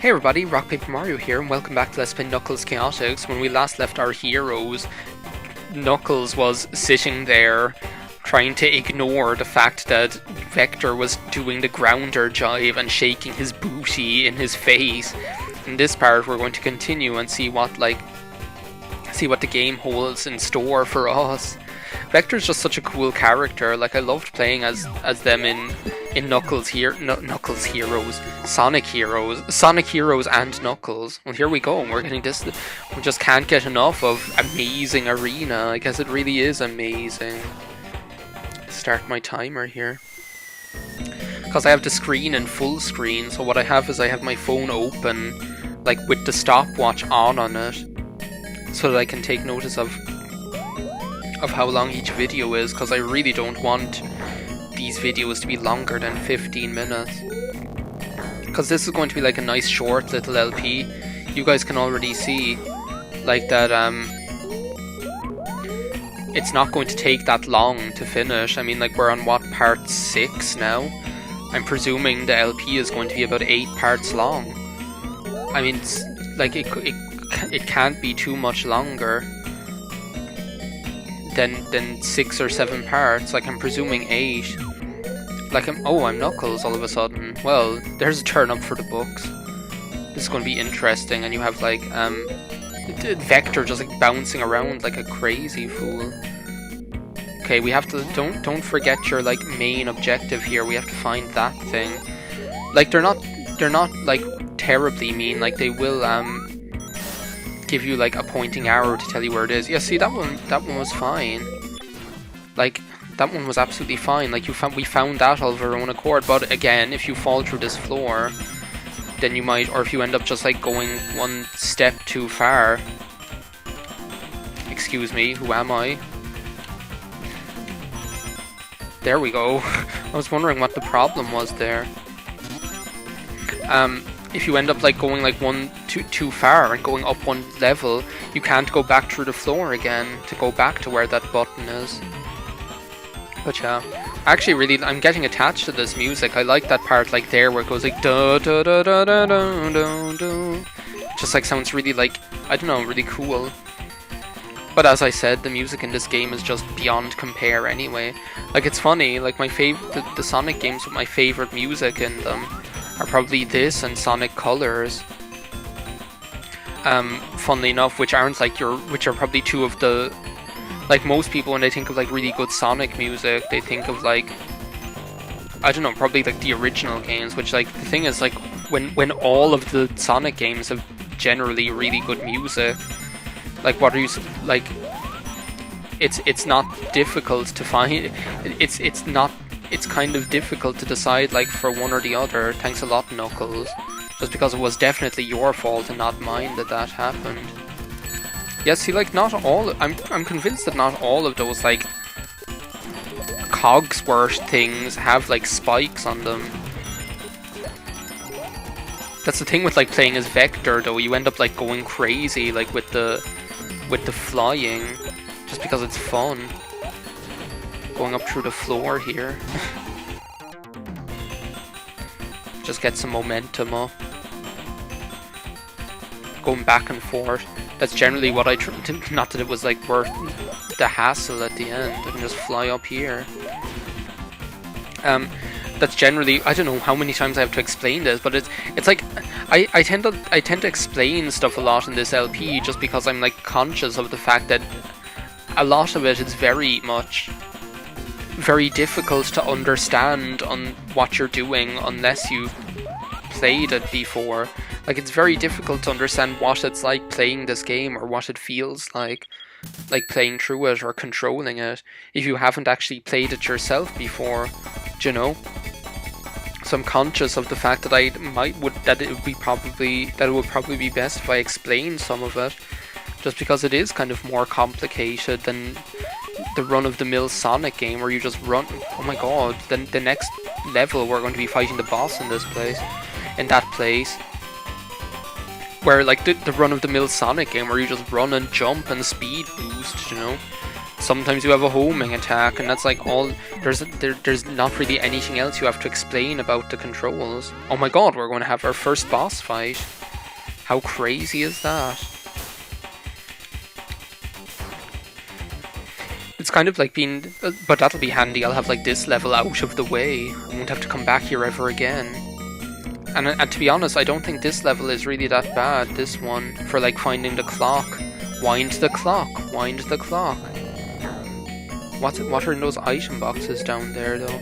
Hey everybody, RockPaperMario here, and welcome back to Let's Play Knuckles Chaotix. When we last left our heroes, Knuckles was sitting there trying to ignore the fact that Vector was doing the grounder jive and shaking his booty in his face. In this part, we're going to continue and see what the game holds in store for us. Vector's just such a cool character. Like, I loved playing as them in Knuckles Heroes, Sonic Heroes and Knuckles. Well, here we go. We're getting this. We just can't get enough of amazing arena. I guess it really is amazing. Start my timer here. Because I have the screen in full screen, so what I have is I have my phone open, like with the stopwatch on it, so that I can take notice of how long each video is, because I really don't want these videos to be longer than 15 minutes. Because this is going to be like a nice short little LP. You guys can already see like that it's not going to take that long to finish. I mean, like, we're on what, part 6 now? I'm presuming the LP is going to be about 8 parts long. I mean, it's, like, it can't be too much longer than 6 or 7 parts. Like, I'm presuming 8. Like, I'm Knuckles all of a sudden. Well, there's a turn up for the books. This is going to be interesting, and you have like Vector just like bouncing around like a crazy fool. Okay, we have to don't forget your like main objective here. We have to find that thing. Like, they're not like terribly mean. Like, they will give you like a pointing arrow to tell you where it is. Yeah, see, that one was fine. Like, that one was absolutely fine. Like, we found that all of our own accord. But again, if you fall through this floor, then you might, or if you end up just like going one step too far. Excuse me, who am I? There we go. I was wondering what the problem was there. If you end up like going like too far and going up one level, you can't go back through the floor again to go back to where that button is. But yeah, actually, I'm getting attached to this music. I like that part like there where it goes like da da da da da da da da. Just like sounds really like, I don't know, really cool. But as I said, the music in this game is just beyond compare anyway. Like, it's funny, like the Sonic games with my favorite music in them are probably this and Sonic Colors. Funnily enough, which are probably two of the, like, most people when they think of like really good Sonic music, they think of like, I don't know, probably like the original games, which, like, the thing is, like, when all of the Sonic games have generally really good music, like, what are you, like, it's not difficult to find, it's kind of difficult to decide, like, for one or the other. Thanks a lot, Knuckles. Just because it was definitely your fault and not mine that happened. Yeah, see, like, not all, I'm convinced that not all of those, like, Cogsworth things have, like, spikes on them. That's the thing with, like, playing as Vector, though. You end up, like, going crazy, like, with the flying, just because it's fun. Going up through the floor here. Just get some momentum up. Going back and forth. That's generally what I not that it was like worth the hassle at the end. I can just fly up here. That's generally, I don't know how many times I have to explain this, but it's like I tend to explain stuff a lot in this LP just because I'm like conscious of the fact that a lot of it is very difficult to understand on what you're doing unless you've played it before. Like, it's very difficult to understand what it's like playing this game, or what it feels like playing through it or controlling it, if you haven't actually played it yourself before, do you know? So I'm conscious of the fact that it would probably be best if I explain some of it, just because it is kind of more complicated than the run-of-the-mill Sonic game where you just run. Oh my god! Then the next level we're going to be fighting the boss in that place. Where, like, the run-of-the-mill Sonic game where you just run and jump and speed boost, you know? sometimes you have a homing attack, and that's like all. There's not really anything else you have to explain about the controls. Oh my god, we're going to have our first boss fight. How crazy is that? It's kind of like being, but that'll be handy. I'll have like this level out of the way. I won't have to come back here ever again. And to be honest, I don't think this level is really that bad. This one for like finding the clock. Wind the clock. Wind the clock. What are in those item boxes down there though?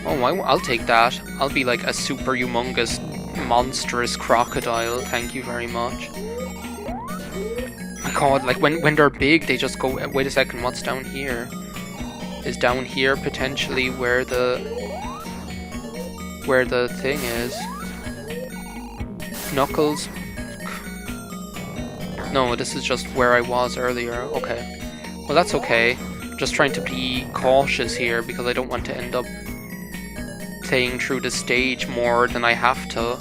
Oh, I'll take that. I'll be like a super humongous, monstrous crocodile. Thank you very much. My god, like when they're big, they just go. Wait a second, what's down here? Is down here potentially where the thing is? Knuckles? No, this is just where I was earlier. Okay. Well, that's okay. Just trying to be cautious here because I don't want to end up playing through the stage more than I have to.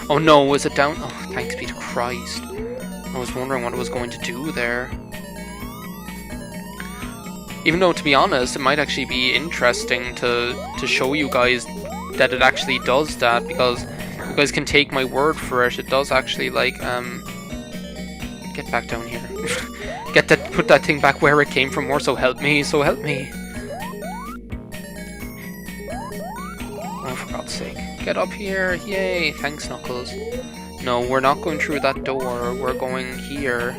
Oh no, is it down? Oh, thanks be to Christ. I was wondering what it was going to do there. Even though, to be honest, it might actually be interesting to show you guys that it actually does that, because you guys can take my word for it. It does actually, like, get back down here. Put that thing back where it came from more, so help me, so help me. Oh, for God's sake. Get up here, yay, thanks Knuckles. No, we're not going through that door, we're going here.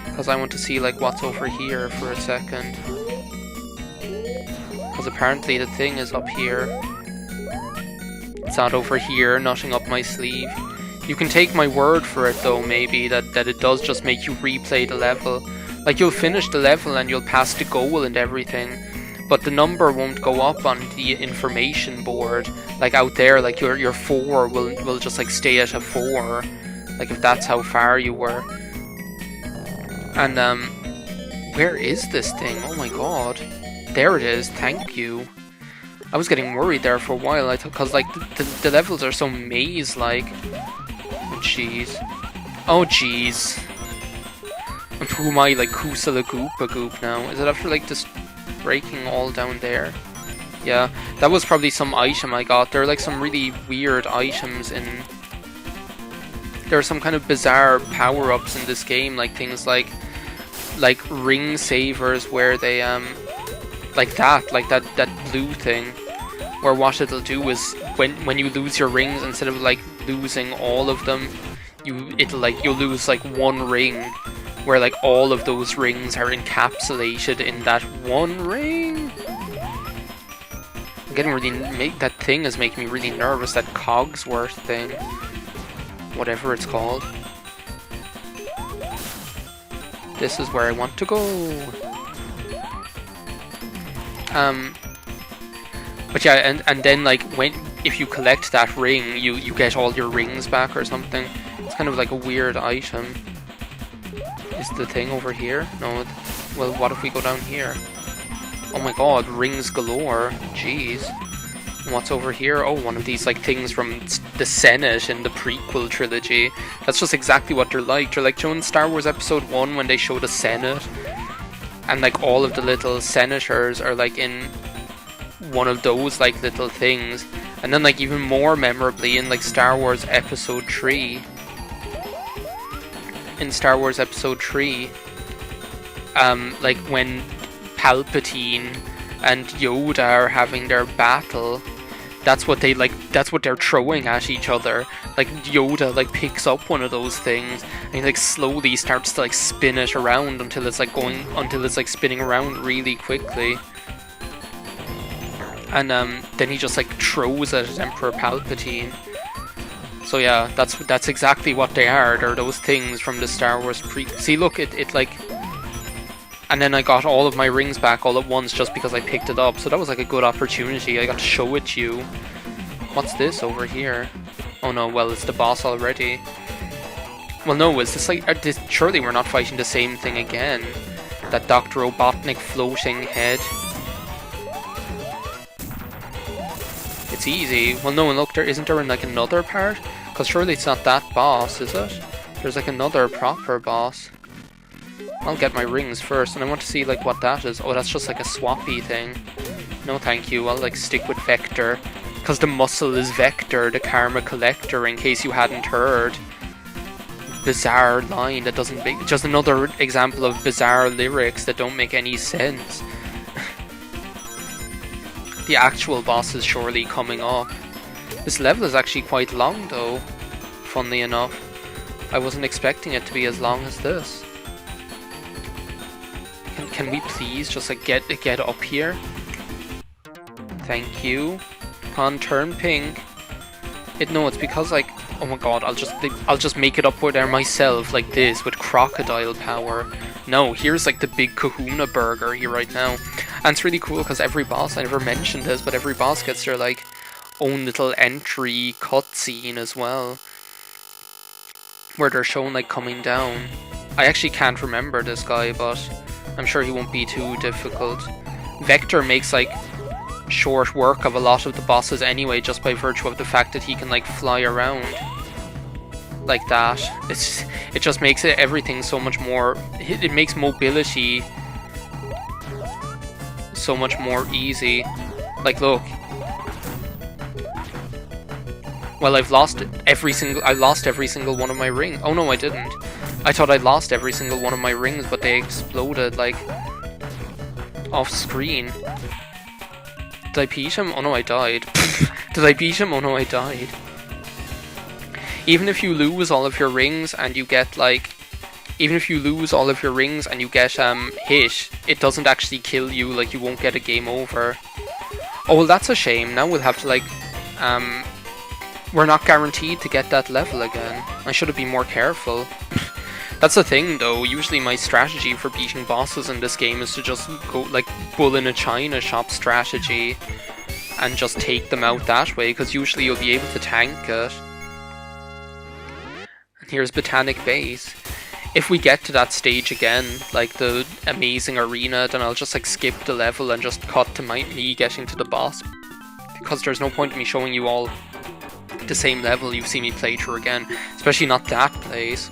Because I want to see, like, what's over here for a second. Because apparently the thing is up here. It's not over here, nothing up my sleeve. You can take my word for it though, maybe, that it does just make you replay the level. Like, you'll finish the level and you'll pass the goal and everything, but the number won't go up on the information board. Like out there, like your 4 will just like stay at a 4. Like if that's how far you were. And where is this thing? Oh my god. There it is, thank you. I was getting worried there for a while, I thought, because like the levels are so maze-like. Oh jeez. Oh jeez. And who am I, like Kusala Goopa Goop now? Is it after like just breaking all down there? Yeah, that was probably some item I got. There are like some really weird items in... There are some kind of bizarre power-ups in this game, like things like ring savers where they like that blue thing, where what it'll do is when you lose your rings, instead of like losing all of them, you'll lose like one ring, where like all of those rings are encapsulated in that one ring. I'm getting really that thing is making me really nervous. That Cogsworth thing, whatever it's called. This is where I want to go. But yeah, and then like if you collect that ring, you get all your rings back or something. It's kind of like a weird item. Is the thing over here? No. Well, what if we go down here? Oh my god, rings galore. Jeez. What's over here? Oh, one of these like things from the Senate in the prequel trilogy. That's just exactly what they're like. They're like, in Star Wars Episode 1 when they show the Senate, and like all of the little senators are like in one of those like little things. And then like even more memorably in like Star Wars Episode 3. In Star Wars Episode 3, like when Palpatine and Yoda are having their battle, that's what they're throwing at each other. Like Yoda like picks up one of those things and he like slowly starts to like spin it around until it's like spinning around really quickly. And then he just like throws it at Emperor Palpatine. So yeah, that's exactly what they are. They're those things from the Star Wars See, look, it like... And then I got all of my rings back all at once just because I picked it up. So that was like a good opportunity. I got to show it to you. What's this over here? Oh no, well, it's the boss already. Well, no, is this like... surely we're not fighting the same thing again. That Dr. Robotnik floating head. It's easy. Well, no, and look, isn't there like another part? Because surely it's not that boss, is it? There's like another proper boss. I'll get my rings first, and I want to see like what that is. Oh, that's just like a swappy thing. No thank you, I'll like stick with Vector. Because the muscle is Vector, the Karma Collector, in case you hadn't heard. Bizarre line that doesn't make... Just another example of bizarre lyrics that don't make any sense. The actual boss is surely coming up. This level is actually quite long though, funnily enough. I wasn't expecting it to be as long as this. Can we please just like get up here? Thank you. Come on, turn pink. No, it's because like, oh my god, I'll just make it up there myself like this with crocodile power. No, here's like the big kahuna burger here right now. And it's really cool because every boss, I never mentioned this, but every boss gets their like own little entry cutscene as well, where they're shown like coming down. I actually can't remember this guy, but I'm sure he won't be too difficult. Vector makes like short work of a lot of the bosses anyway, just by virtue of the fact that he can like fly around like that. It just makes everything so much more, it makes mobility so much more easy. Like look, well, I lost every single one of my rings. Oh no, I didn't. I thought I lost every single one of my rings, but they exploded like off screen. Did I beat him? Oh no, I died. Did I beat him? Oh no, I died. Even if you lose all of your rings and you get like, hit, it doesn't actually kill you, like you won't get a game over. Oh well, that's a shame. Now we'll have to like, we're not guaranteed to get that level again. I should have been more careful. That's the thing though, usually my strategy for beating bosses in this game is to just go like bull in a china shop strategy and just take them out that way, because usually you'll be able to tank it. And here's Botanic Base. If we get to that stage again, like the amazing arena, then I'll just like skip the level and just cut to me getting to the boss, because there's no point in me showing you all the same level you've seen me play through again, especially not that place.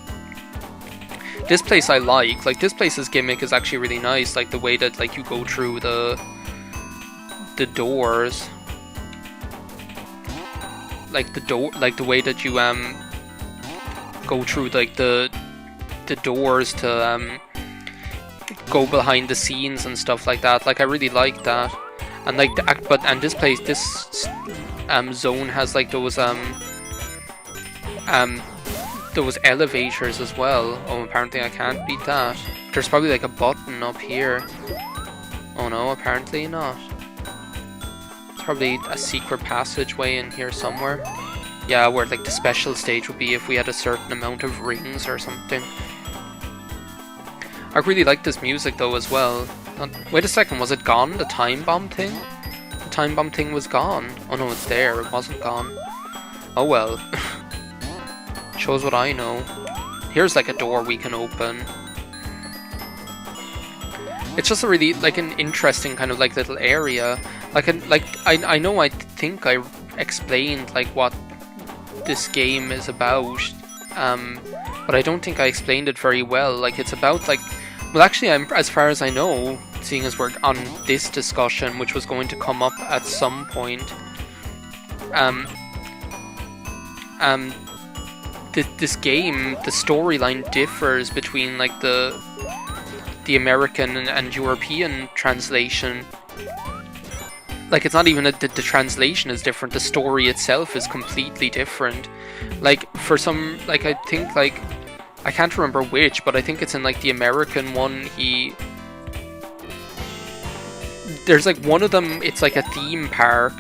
This place I like this place's gimmick is actually really nice, like the way that like you go through the doors, like the way that you go through like the doors to go behind the scenes and stuff like that. Like I really like that, and like this place, this zone has like those elevators as well. Oh, apparently I can't beat that. There's probably like a button up here. Oh no, apparently not. It's probably a secret passageway in here somewhere. Yeah, where like the special stage would be if we had a certain amount of rings or something. I really like this music though as well. Wait a second, was it gone? The time bomb thing? The time bomb thing was gone. Oh no, it's there. It wasn't gone. Oh well. Shows what I know. Here's like a door we can open. It's just a really like an interesting kind of like little area. I know I think I explained like what this game is about, but I don't think I explained it very well. Like it's about like, well actually as far as I know, seeing as we're on this discussion which was going to come up at some point, this game, the storyline differs between like the American and European translation. Like it's not even that the translation is different, the story itself is completely different. Like for some, like I think like, I can't remember which, but I think it's in like the American one, there's like one of them, it's like a theme park,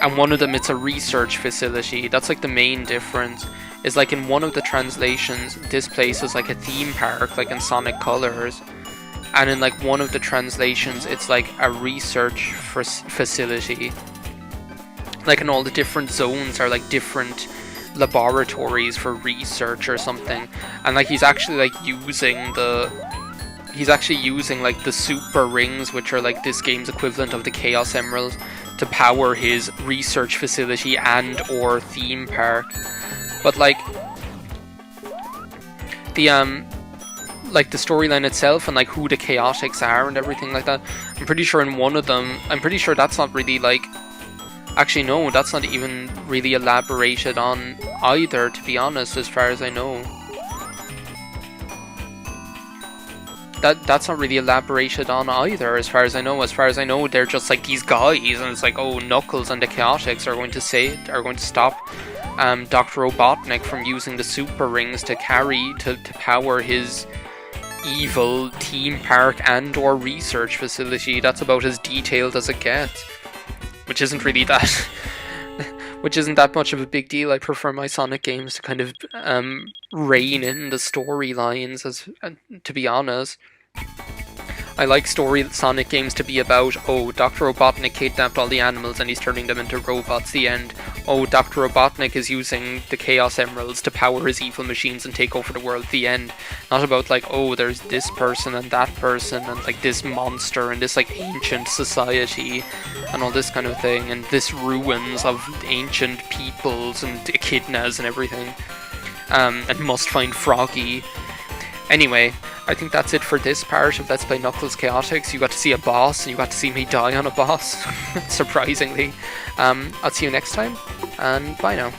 and one of them it's a research facility. That's like the main difference. Is like in one of the translations, this place is like a theme park, like in Sonic Colors, and in like one of the translations, it's like a research facility. Like, and all the different zones are like different laboratories for research or something. And like he's actually like using like the super rings, which are like this game's equivalent of the Chaos Emeralds, to power his research facility and or theme park. But like the like the storyline itself and like who the Chaotix are and everything like that. I'm pretty sure in one of them, I'm pretty sure that's not really like, actually no, that's not even really elaborated on either, to be honest, as far as I know. That's not really elaborated on either, as far as I know. As far as I know, they're just like these guys, and it's like, oh, Knuckles and the Chaotix are going to stop Dr. Robotnik from using the super rings to power his evil theme park and or research facility. That's about as detailed as it gets, which isn't really that which isn't that much of a big deal. I prefer my Sonic games to kind of rein in the storylines, as to be honest. I like Sonic games to be about, oh, Dr. Robotnik kidnapped all the animals and he's turning them into robots, the end. Oh, Dr. Robotnik is using the Chaos Emeralds to power his evil machines and take over the world, the end. Not about like, oh, there's this person and that person and like this monster and this like ancient society and all this kind of thing, and this ruins of ancient peoples and echidnas and everything. And must find Froggy. Anyway, I think that's it for this part of Let's Play Knuckles Chaotix. You got to see a boss, and you got to see me die on a boss, surprisingly. I'll see you next time, and bye now.